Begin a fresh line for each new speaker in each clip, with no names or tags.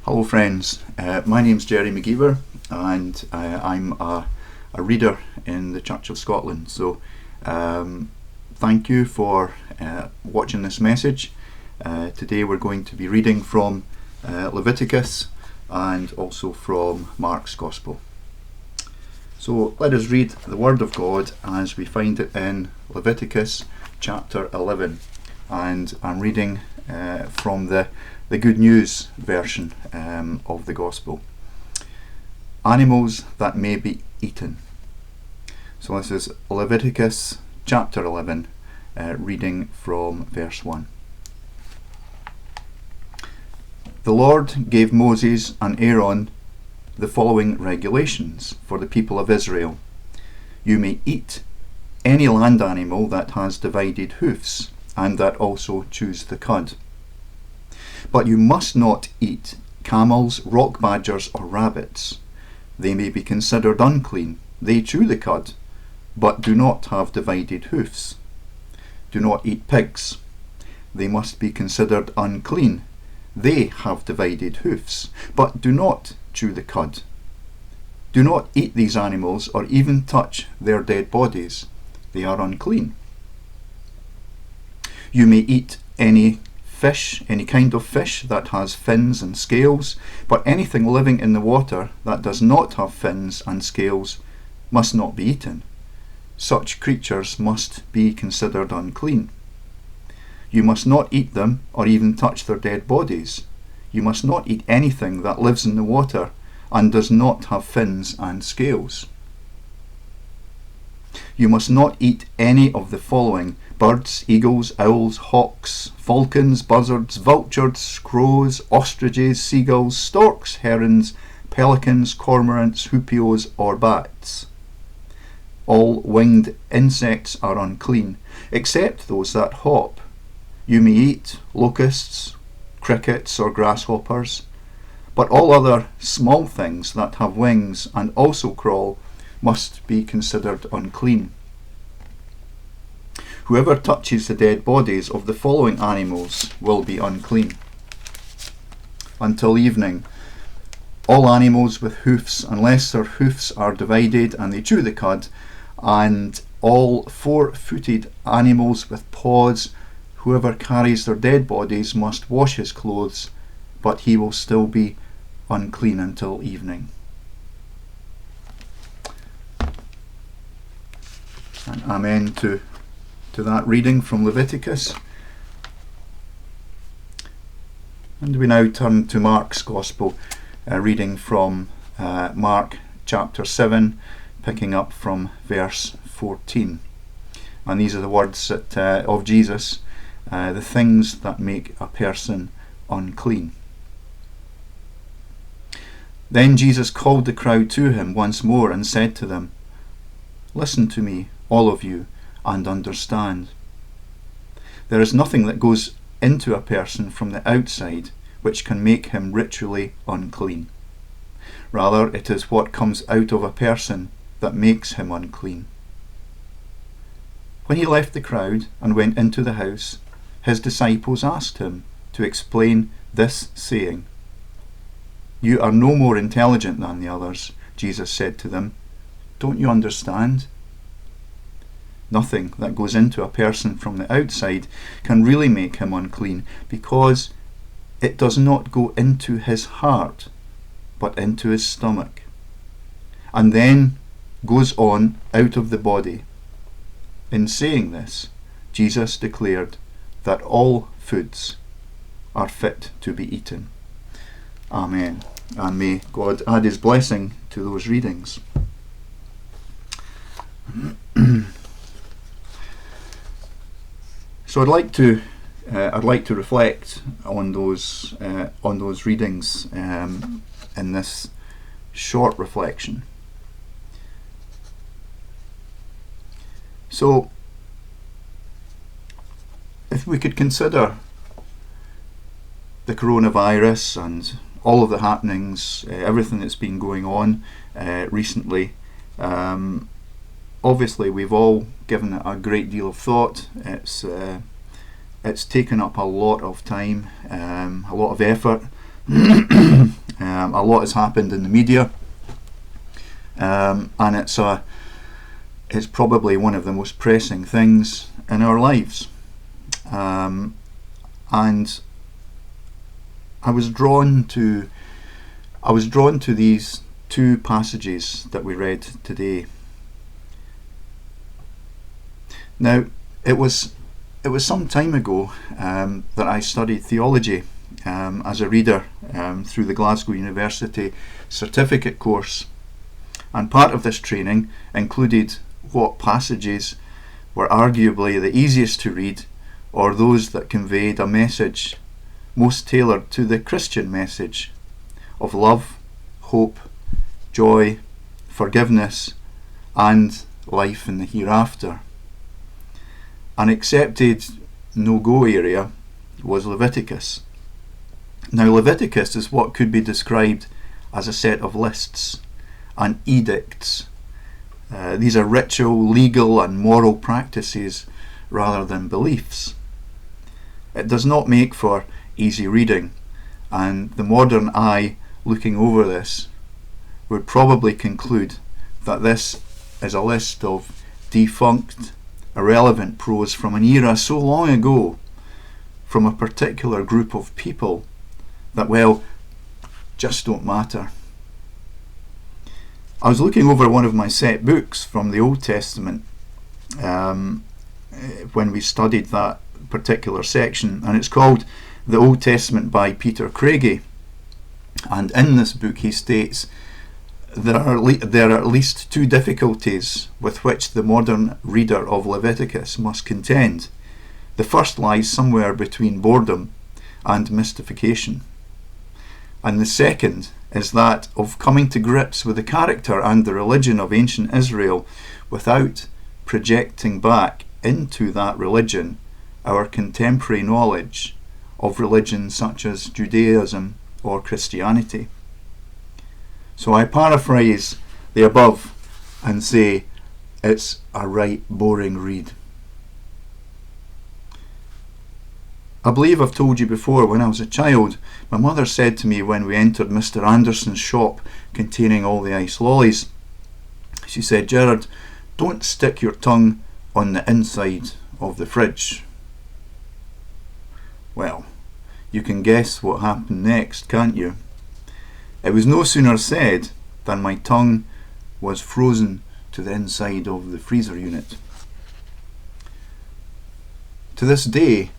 Hello friends, my name's Gerry McGeever and I'm a reader in the Church of Scotland. So thank you for watching this message. Today we're going to be reading from Leviticus and also from Mark's Gospel. So let us read the Word of God as we find it in Leviticus chapter 11, and I'm reading from the Good News version of the Gospel. Animals that may be eaten. So this is Leviticus chapter 11, reading from verse 1. The Lord gave Moses and Aaron the following regulations for the people of Israel. You may eat any land animal that has divided hoofs, and that also chews the cud. But you must not eat camels, rock badgers, or rabbits. They may be considered unclean. They chew the cud, but do not have divided hoofs. Do not eat pigs. They must be considered unclean. They have divided hoofs, but do not chew the cud. Do not eat these animals or even touch their dead bodies. They are unclean. You may eat any kind of fish that has fins and scales, but anything living in the water that does not have fins and scales must not be eaten. Such creatures must be considered unclean. You must not eat them or even touch their dead bodies. You must not eat anything that lives in the water and does not have fins and scales. You must not eat any of the following: birds, eagles, owls, hawks, falcons, buzzards, vultures, crows, ostriches, seagulls, storks, herons, pelicans, cormorants, hoopoes, or bats. All winged insects are unclean, except those that hop. You may eat locusts, crickets, or grasshoppers, but all other small things that have wings and also crawl must be considered unclean. Whoever touches the dead bodies of the following animals will be unclean until evening. All animals with hoofs, unless their hoofs are divided and they chew the cud, and all four-footed animals with paws, whoever carries their dead bodies must wash his clothes, but he will still be unclean until evening. And amen to that reading from Leviticus. And we now turn to Mark's Gospel, reading from Mark chapter 7, picking up from verse 14. And these are the words of Jesus, the things that make a person unclean. Then Jesus called the crowd to him once more and said to them, "Listen to me, all of you, and understand. There is nothing that goes into a person from the outside which can make him ritually unclean. Rather, it is what comes out of a person that makes him unclean." When he left the crowd and went into the house, his disciples asked him to explain this, saying, "You are no more intelligent than the others." Jesus said to them, "Don't you understand? Nothing that goes into a person from the outside can really make him unclean, because it does not go into his heart, but into his stomach, and then goes on out of the body." In saying this, Jesus declared that all foods are fit to be eaten. Amen. And may God add his blessing to those readings. So I'd like to reflect on those readings in this short reflection. So, if we could consider the coronavirus and all of the happenings, everything that's been going on recently, obviously we've all given it a great deal of thought. It's taken up a lot of time, a lot of effort A lot has happened in the media, and it's probably one of the most pressing things in our lives. And I was drawn to these two passages that we read today. Now, it was some time ago that I studied theology as a reader through the Glasgow University certificate course, and part of this training included what passages were arguably the easiest to read, or those that conveyed a message most tailored to the Christian message of love, hope, joy, forgiveness, and life in the hereafter. An accepted no-go area was Leviticus. Now, Leviticus is what could be described as a set of lists and edicts. These are ritual, legal, and moral practices rather than beliefs. It does not make for easy reading, and the modern eye looking over this would probably conclude that this is a list of defunct, irrelevant prose from an era so long ago, from a particular group of people that, well, just don't matter. I was looking over one of my set books from the Old Testament when we studied that particular section, and it's called The Old Testament by Peter Craigie. And in this book he states there are at least two difficulties with which the modern reader of Leviticus must contend. The first lies somewhere between boredom and mystification, and the second is that of coming to grips with the character and the religion of ancient Israel without projecting back into that religion our contemporary knowledge of religions such as Judaism or Christianity. So I paraphrase the above and say it's a right boring read. I believe I've told you before, when I was a child, my mother said to me when we entered Mr. Anderson's shop containing all the ice lollies, she said, "Gerard, don't stick your tongue on the inside of the fridge." Well, you can guess what happened next, can't you? It was no sooner said than my tongue was frozen to the inside of the freezer unit. To this day,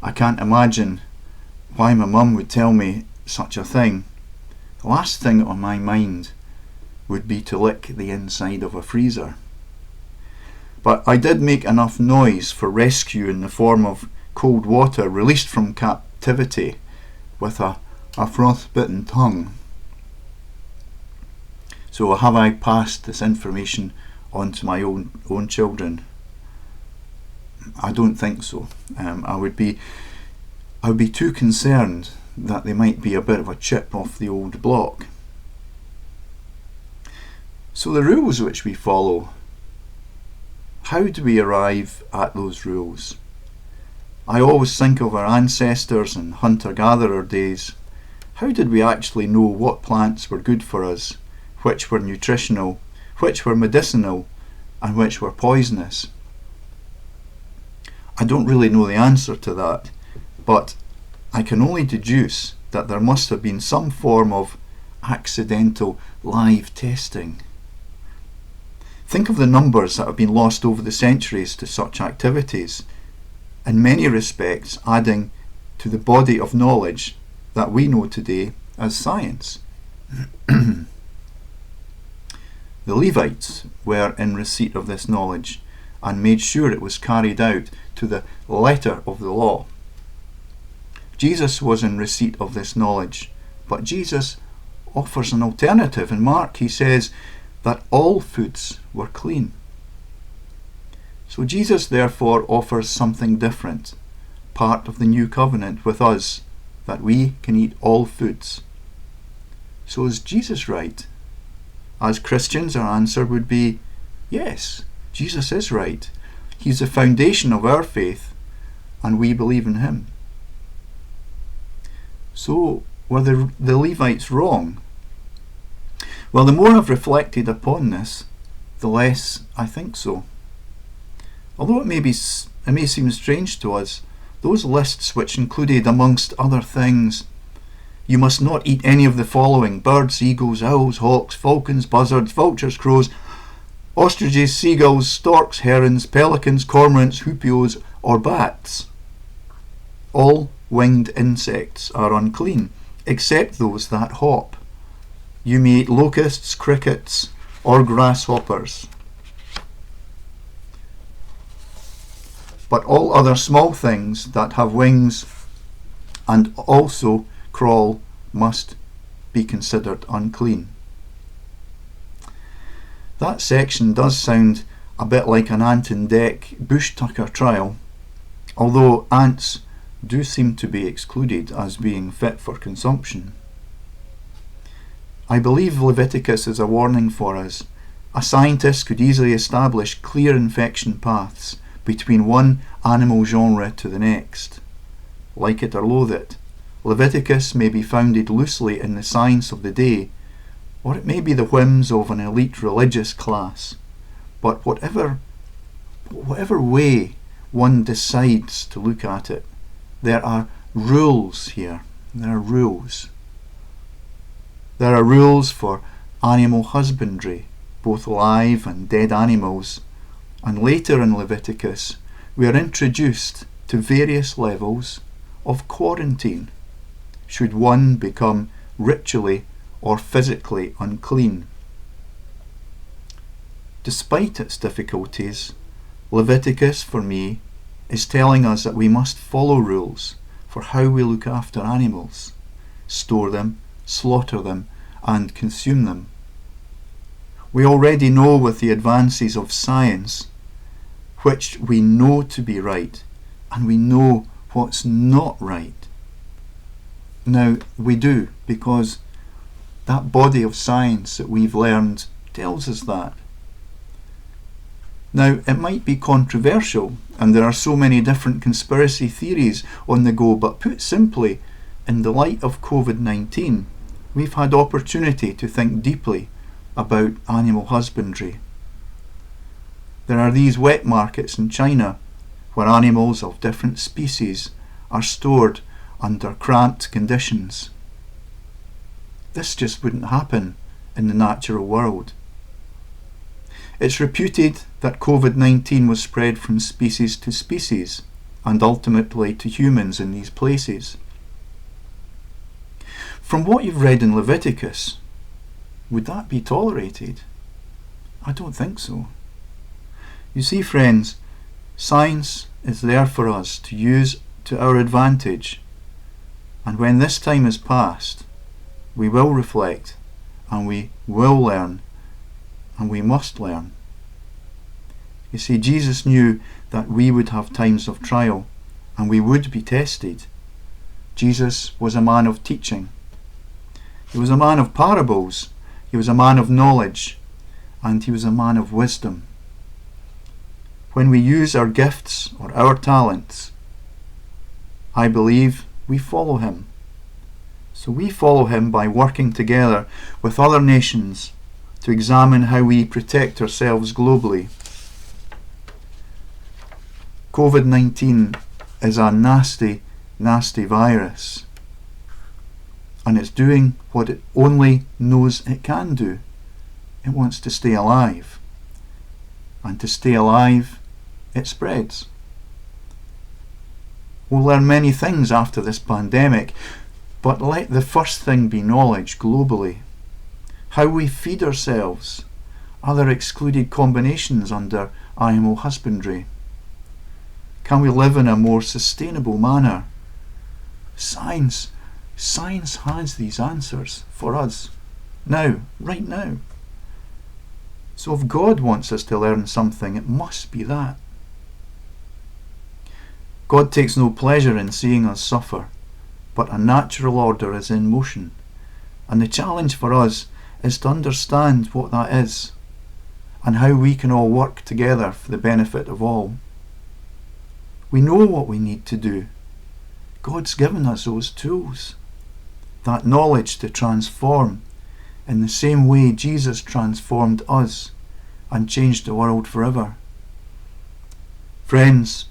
I can't imagine why my mum would tell me such a thing. The last thing on my mind would be to lick the inside of a freezer. But I did make enough noise for rescue in the form of cold water released from captivity with a frostbitten tongue. So have I passed this information on to my own children? I don't think so. I would be too concerned that they might be a bit of a chip off the old block. So the rules which we follow, how do we arrive at those rules? I always think of our ancestors and hunter-gatherer days. How did we actually know what plants were good for us, which were nutritional, which were medicinal, and which were poisonous? I don't really know the answer to that, but I can only deduce that there must have been some form of accidental live testing. Think of the numbers that have been lost over the centuries to such activities, in many respects adding to the body of knowledge that we know today as science. The Levites were in receipt of this knowledge and made sure it was carried out to the letter of the law. Jesus was in receipt of this knowledge, but Jesus offers an alternative. In Mark he says that all foods were clean. So Jesus therefore offers something different, part of the new covenant with us, that we can eat all foods. So is Jesus right? As Christians, our answer would be yes, Jesus is right. He's the foundation of our faith, and we believe in him. So Were the Levites wrong? Well, the more I've reflected upon this, the less I think so. Although it may seem strange to us, those lists which included, amongst other things, you must not eat any of the following: birds, eagles, owls, hawks, falcons, buzzards, vultures, crows, ostriches, seagulls, storks, herons, pelicans, cormorants, hoopoes, or bats. All winged insects are unclean, except those that hop. You may eat locusts, crickets, or grasshoppers. But all other small things that have wings and also crawl must be considered unclean. That section does sound a bit like an ant and deck bush tucker trial, although ants do seem to be excluded as being fit for consumption. I believe Leviticus is a warning for us. A scientist could easily establish clear infection paths between one animal genre to the next. Like it or loathe it, Leviticus may be founded loosely in the science of the day, or it may be the whims of an elite religious class. But whatever way one decides to look at it, there are rules here. There are rules. There are rules for animal husbandry, both live and dead animals, and later in Leviticus we are introduced to various levels of quarantine should one become ritually or physically unclean. Despite its difficulties, Leviticus for me is telling us that we must follow rules for how we look after animals, store them, slaughter them, and consume them. We already know with the advances of science which we know to be right, and we know what's not right. Now, we do, because that body of science that we've learned tells us that. Now, it might be controversial, and there are so many different conspiracy theories on the go, but put simply, in the light of COVID-19, we've had opportunity to think deeply about animal husbandry. There are these wet markets in China where animals of different species are stored under cramped conditions. This just wouldn't happen in the natural world. It's reputed that COVID-19 was spread from species to species and ultimately to humans in these places. From what you've read in Leviticus, would that be tolerated? I don't think so. You see, friends, science is there for us to use to our advantage, and when this time is past, we will reflect, and we will learn, and we must learn. You see, Jesus knew that we would have times of trial, and we would be tested. Jesus was a man of teaching. He was a man of parables. He was a man of knowledge, and he was a man of wisdom. When we use our gifts or our talents, I believe we follow him. So we follow him by working together with other nations to examine how we protect ourselves globally. COVID-19 is a nasty, nasty virus, and it's doing what it only knows it can do. It wants to stay alive, and to stay alive, it spreads. We'll learn many things after this pandemic, but let the first thing be knowledge globally. How we feed ourselves, other excluded combinations under animal husbandry. Can we live in a more sustainable manner? Science has these answers for us now, right now. So if God wants us to learn something, it must be that. God takes no pleasure in seeing us suffer, but a natural order is in motion, and the challenge for us is to understand what that is and how we can all work together for the benefit of all. We know what we need to do. God's given us those tools. that knowledge to transform in the same way Jesus transformed us and changed the world forever. Friends,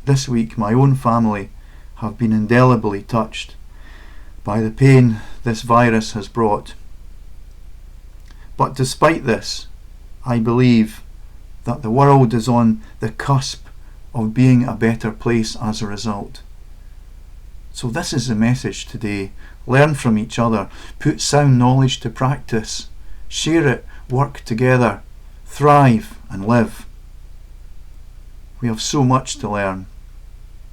this week my own family have been indelibly touched by the pain this virus has brought. But despite this, I believe that the world is on the cusp of being a better place as a result. So this is the message today. Learn from each other, put sound knowledge to practice, share it, work together, thrive and live. We have so much to learn,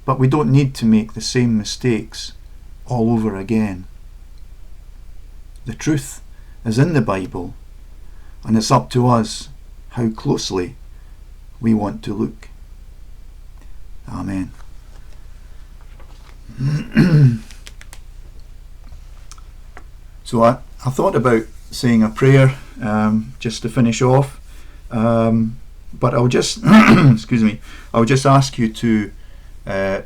but we don't need to make the same mistakes all over again. The truth is in the Bible, and it's up to us how closely we want to look. Amen. So I thought about saying a prayer just to finish off, but I'll just excuse me. I'll just ask you to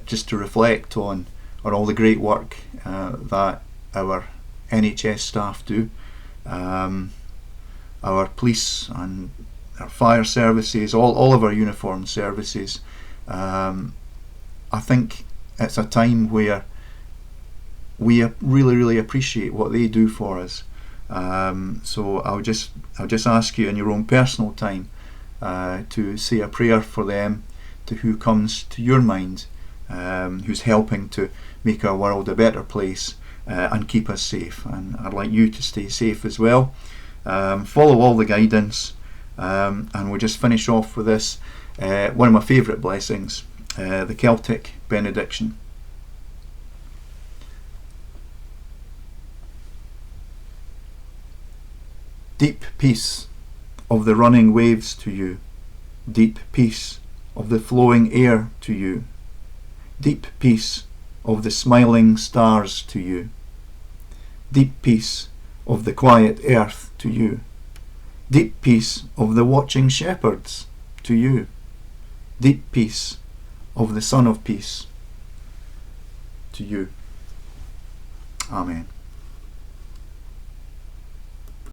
just to reflect on all the great work that our NHS staff do, our police and our fire services, all of our uniformed services. I think it's a time where we really appreciate what they do for us. So I'll just ask you in your own personal time to say a prayer for them, to who comes to your mind, who's helping to make our world a better place and keep us safe. And I'd like you to stay safe as well. Follow all the guidance, and we'll just finish off with this, one of my favourite blessings, the Celtic benediction. Deep peace of the running waves to you, deep peace of the flowing air to you, deep peace of the smiling stars to you, deep peace of the quiet earth to you, deep peace of the watching shepherds to you, deep peace of the Son of Peace to you. Amen.